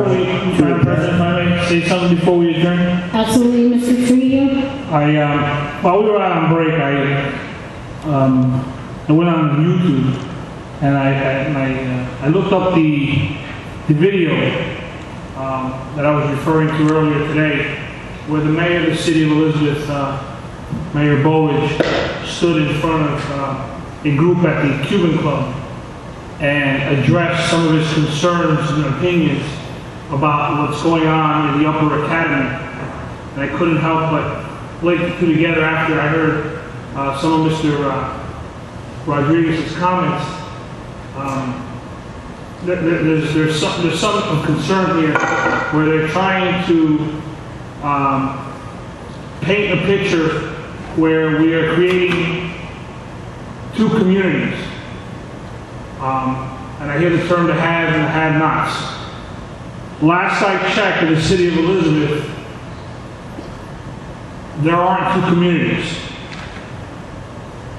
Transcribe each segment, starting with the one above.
Madam President, if I may say something before we adjourn? Absolutely, Mr. Trujillo. While we were out on break, I went on YouTube and I looked up the video that I was referring to earlier today, where the mayor of the city of Elizabeth, Mayor EBOE, stood in front of a group at the Cuban Club and addressed some of his concerns and opinions about what's going on in the Upper Academy. And I couldn't help but link the two together after I heard some of Mr. Rodriguez's comments. There's some concern here where they're trying to paint a picture where we are creating two communities. And I hear the term the haves and the have-nots. Last I checked in the city of Elizabeth, there aren't two communities.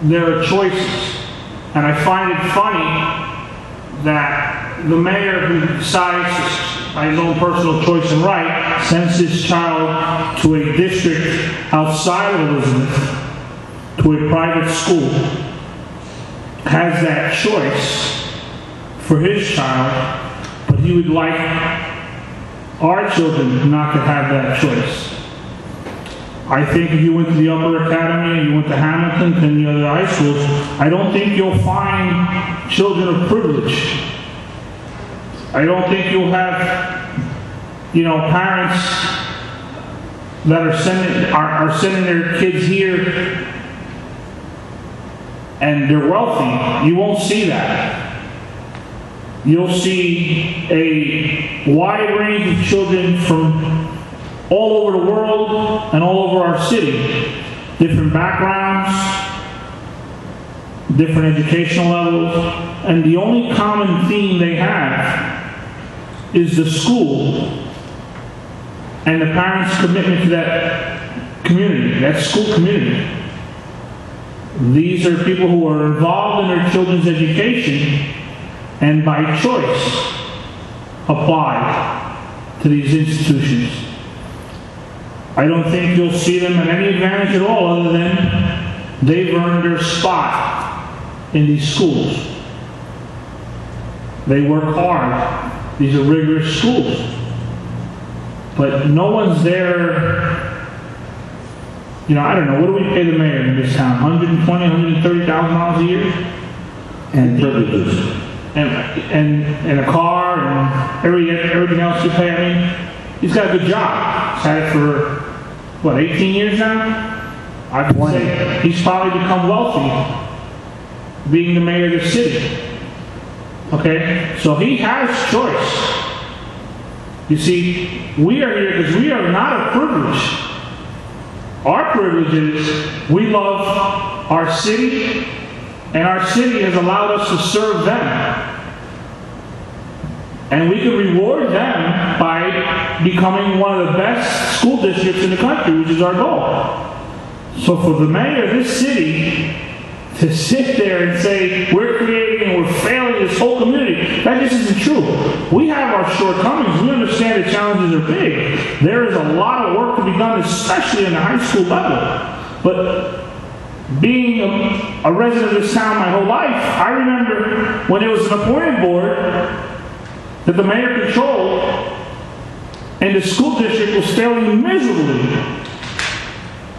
There are choices. And I find it funny that the mayor, who decides by his own personal choice and right, sends his child to a district outside of Elizabeth, to a private school, has that choice for his child, but he would like our children not to have that choice. I think if you went to the Upper Academy and you went to Hamilton and the other high schools, I don't think you'll find children of privilege. I don't think you'll have, parents that are sending their kids here and they're wealthy. You won't see that. You'll see a wide range of children from all over the world and all over our city. Different backgrounds, different educational levels, and the only common theme they have is the school and the parents' commitment to that community, that school community. These are people who are involved in their children's education and by choice apply to these institutions. I don't think you'll see them at any advantage at all other than they've earned their spot in these schools. They work hard. These are rigorous schools. But no one's there. I don't know, what do we pay the mayor in this town? $120,000, $130,000 a year? And privileges. And a car and everything else you pay. I mean, he's got a good job. He's had it for, 18 years now? I would say he's probably become wealthy being the mayor of the city. Okay? So he has choice. You see, we are here because we are not a privilege. Our privilege is we love our city, and our city has allowed us to serve them. And we can reward them by becoming one of the best school districts in the country, which is our goal. So for the mayor of this city to sit there and say, we're creating and we're failing this whole community, that just isn't true. We have our shortcomings. We understand the challenges are big. There is a lot of work to be done, especially in the high school level. But being a resident of this town my whole life, I remember when there was an appointed board that the mayor controlled, and the school district was failing miserably.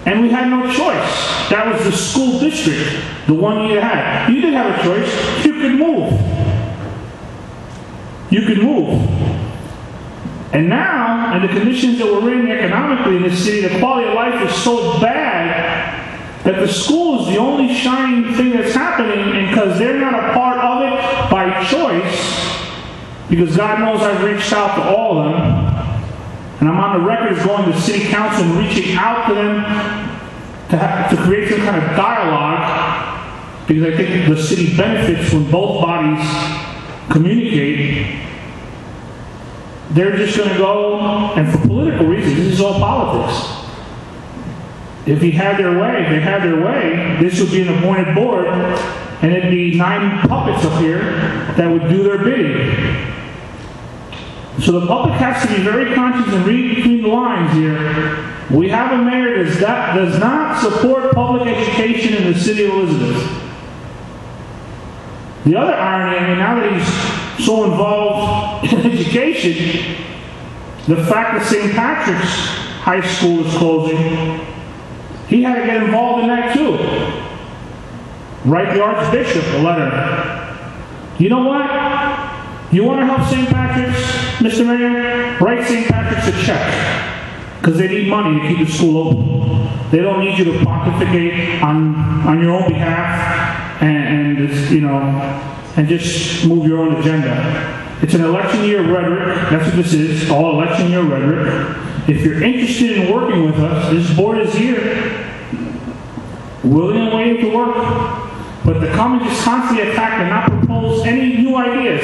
And we had no choice. That was the school district, the one you had. You didn't have a choice. You could move. You could move. And now, in the conditions that we're in economically in this city, the quality of life is so bad that the school is the only shining thing that's happening, and because they're not a part of it by choice, because God knows I've reached out to all of them, and I'm on the record as going to city council and reaching out to them to create some kind of dialogue, because I think the city benefits when both bodies communicate. They're just going to go, and for political reasons, this is all politics. If he had their way, if they had their way, this would be an appointed board, and it'd be 9 puppets up here that would do their bidding. So the public has to be very conscious and read between the lines here. We have a mayor that does not support public education in the city of Elizabeth. The other irony, I mean, now that he's so involved in education, the fact that St. Patrick's High School is closing, he had to get involved in that too. Write the Archbishop a letter. You know what? You want to help St. Patrick's, Mr. Mayor? Write St. Patrick's a check. Because they need money to keep the school open. They don't need you to pontificate on your own behalf and you know, and just move your own agenda. It's an election year rhetoric. That's what this is, all election year rhetoric. If you're interested in working with us, this board is here, willing and waiting to work. But to come and just constantly attack and not propose any new ideas,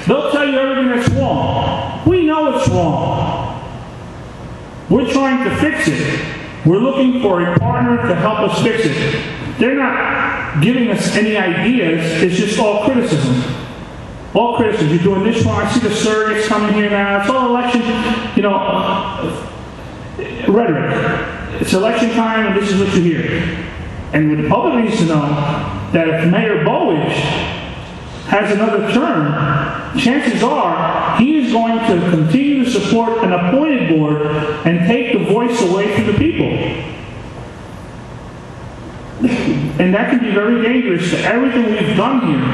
they'll tell you everything that's wrong. We know it's wrong. We're trying to fix it. We're looking for a partner to help us fix it. They're not giving us any ideas. It's just all criticism. All criticism. You're doing this wrong. I see the surrogates coming here now. It's all election, you know, rhetoric. It's election time and this is what you hear. And what the public needs to know, that if Mayor EBOE has another term, chances are he is going to continue to support an appointed board and take the voice away from the people. And that can be very dangerous to everything we've done here.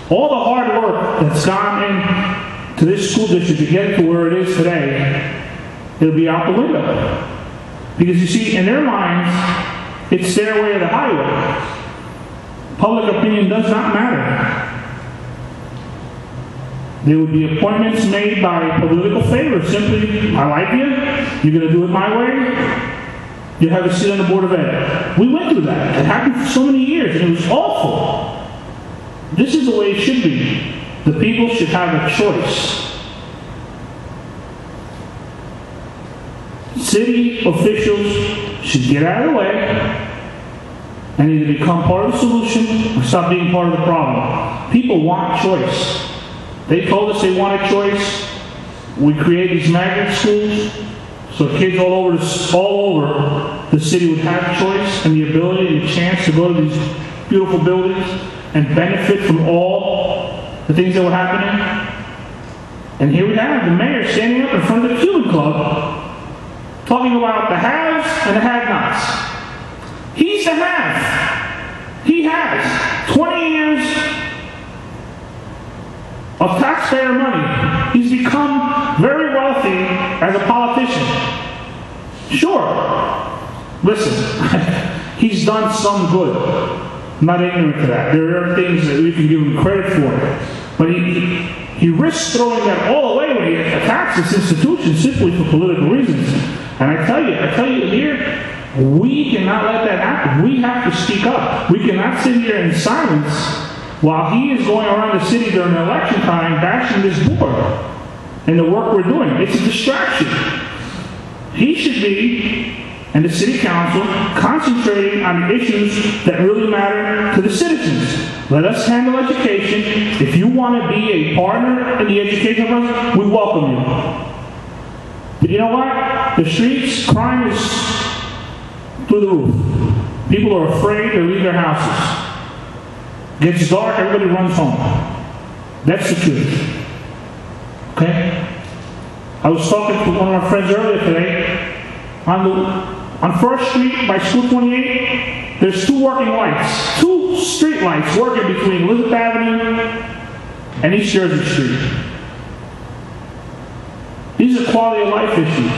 All the hard work that's gone into this school district to get it to where it is today, it'll be out the window. Because you see, in their minds, it's their way or the highway. Public opinion does not matter. There would be appointments made by political favor. Simply, I like you, you're going to do it my way, you have a seat on the Board of Ed. We went through that. It happened for so many years, and it was awful. This is the way it should be. The people should have a choice. City officials should get out of the way and either become part of the solution or stop being part of the problem. People want choice. They told us they wanted choice. We created these magnet schools so kids all over the city would have choice and the ability and the chance to go to these beautiful buildings and benefit from all the things that were happening. And here we have the mayor standing up in front of the Cuban Club talking about the haves and the have-nots. He's the have. He has 20 years of taxpayer money. He's become very wealthy as a politician. Sure. Listen, he's done some good. I'm not ignorant to that. There are things that we can give him credit for. But he risks throwing that all away when he attacks this institution simply for political reasons. And I tell you here, we cannot let that happen. We have to speak up. We cannot sit here in silence while he is going around the city during election time bashing this board and the work we're doing. It's a distraction. He should be, and the city council, concentrating on issues that really matter to the citizens. Let us handle education. If you want to be a partner in the education process, we welcome you. But you know what? The streets, crime is through the roof. People are afraid to leave their houses. Gets dark, everybody runs home. That's the truth. Okay? I was talking to one of our friends earlier today. On 1st Street by School 28, there's 2 working lights. 2 street lights working between Elizabeth Avenue and East Jersey Street. These are quality of life issues.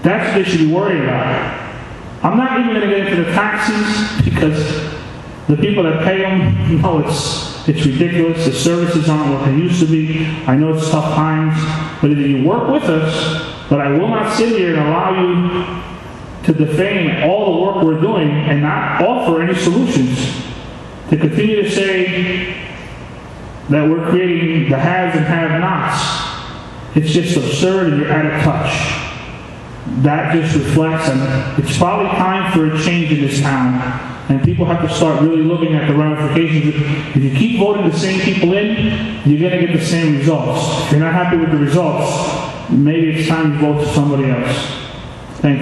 That's what they should be worried about. I'm not even going to get into the taxes because the people that pay them know it's ridiculous. The services aren't what they used to be. I know it's tough times, but either you work with us, but I will not sit here and allow you to defame all the work we're doing and not offer any solutions. To continue to say that we're creating the haves and have-nots, it's just absurd and you're out of touch. That just reflects, and it's probably time for a change in this town. And people have to start really looking at the ramifications. If you keep voting the same people in, you're going to get the same results. If you're not happy with the results, maybe it's time you vote for somebody else.